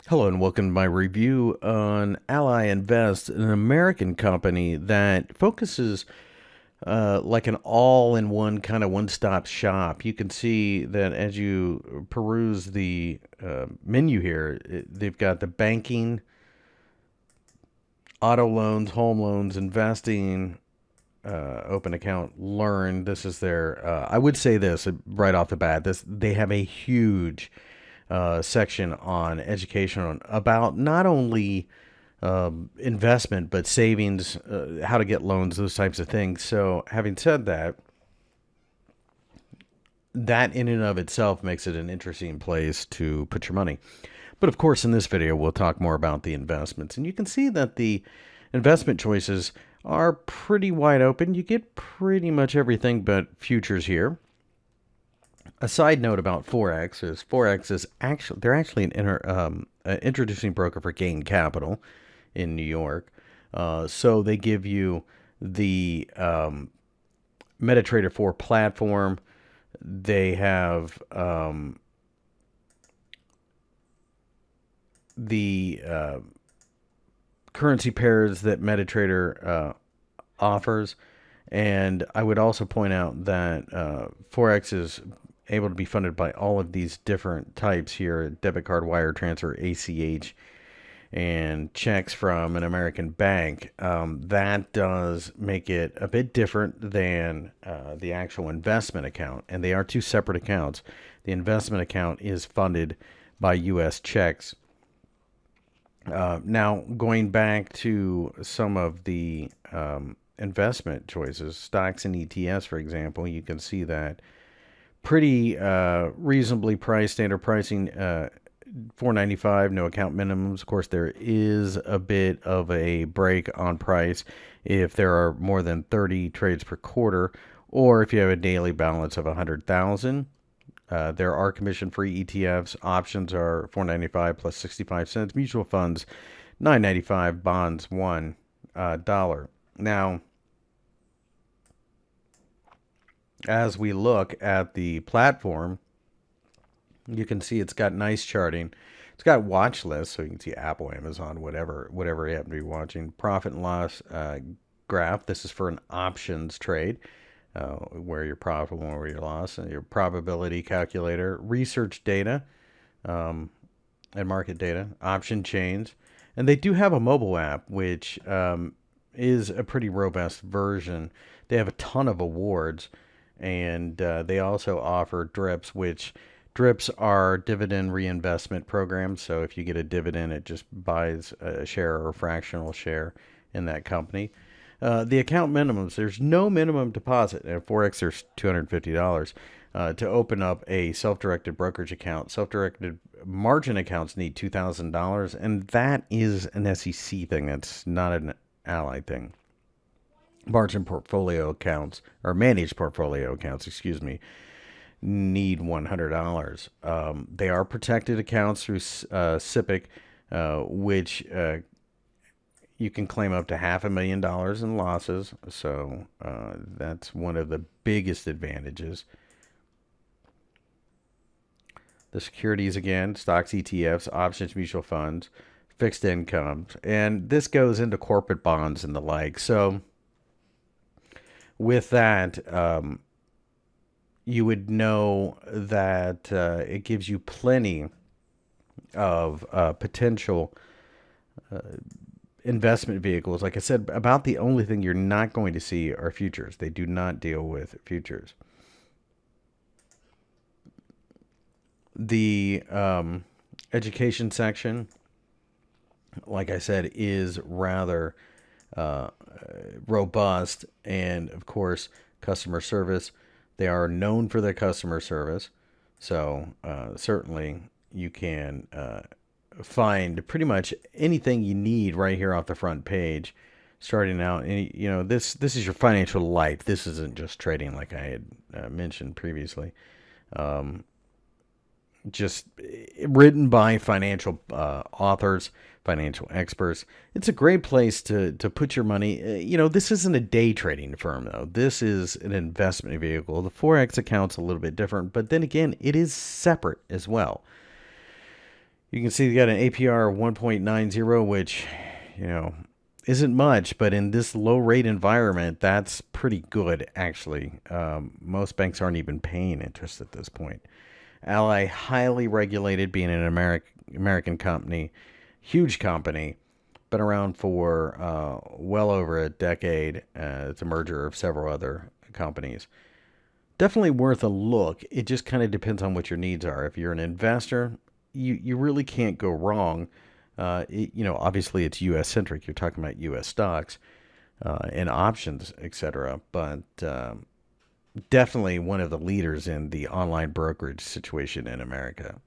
Hello and welcome to my review on Ally Invest, an American company that focuses like an all-in-one kind of one-stop shop. You can see that as you peruse the menu here, they've got the banking, auto loans, home loans, investing, open account, learn. This is their. I would say this right off the bat. They have a huge section on education about not only investment but savings, how to get loans, those types of things. So, having said that, that in and of itself makes it an interesting place to put your money. But of course, in this video, we'll talk more about the investments, and you can see that the investment choices are pretty wide open. You get pretty much everything but futures here. A side note about Forex is they're actually an introducing broker for Gain Capital in New York. So they give you the MetaTrader 4 platform. They have the currency pairs that MetaTrader offers. And I would also point out that Forex is able to be funded by all of these different types here: debit card, wire transfer, ACH, and checks from an American bank. That does make it a bit different than the actual investment account, and they are two separate accounts. The investment account is funded by U.S. checks. Now, going back to some of the investment choices, stocks and ETFs, for example, you can see that pretty reasonably priced, standard pricing, $4.95, no account minimums. Of course, there is a bit of a break on price if there are more than 30 trades per quarter, or if you have a daily balance of 100,000. There are commission-free ETFs. Options are $4.95 plus 65 cents. Mutual funds, $9.95. Bonds, $1. Now, as we look at the platform, you can see it's got nice charting. It's got watch lists, so you can see Apple, Amazon, whatever you happen to be watching. Profit and loss graph. This is for an options trade, where you're profitable or where you're lost. And your probability calculator, research data, and market data, option chains. And they do have a mobile app, which is a pretty robust version. They have a ton of awards, and they also offer DRIPs, which DRIPs are dividend reinvestment programs. So if you get a dividend, it just buys a share or a fractional share in that company. The account minimums, there's no minimum deposit. At Forex, there's $250 to open up a self-directed brokerage account. Self-directed margin accounts need $2,000, and that is an SEC thing. That's not an Ally thing. Margin portfolio accounts, or managed portfolio accounts, excuse me, need $100. They are protected accounts through SIPC, which you can claim up to $500,000 in losses. So that's one of the biggest advantages. The securities, again, stocks, ETFs, options, mutual funds, fixed incomes, and this goes into corporate bonds and the like. So with that, you would know that it gives you plenty of potential investment vehicles. Like I said, about the only thing you're not going to see are futures. They do not deal with futures. The education section, like I said, is rather robust, and of course, customer service. They are known for their customer service, so certainly you can find pretty much anything you need right here off the front page. Starting out, and this is your financial life. This isn't just trading, like I had mentioned previously. Just written by financial authors, financial experts. It's a great place to put your money. This isn't a day trading firm, though. This is an investment vehicle. The Forex account's a little bit different, but then again, it is separate as well. You can see you got an APR of 1.90, which, you know, isn't much, but in this low rate environment, that's pretty good, actually. Most banks aren't even paying interest at this point. Ally, highly regulated, being an American company, huge company, been around for well over a decade. It's a merger of several other companies. Definitely worth a look. It just kind of depends on what your needs are. If you're an investor, you really can't go wrong. Obviously it's U.S. centric. You're talking about U.S. stocks and options, etc. But definitely one of the leaders in the online brokerage situation in America.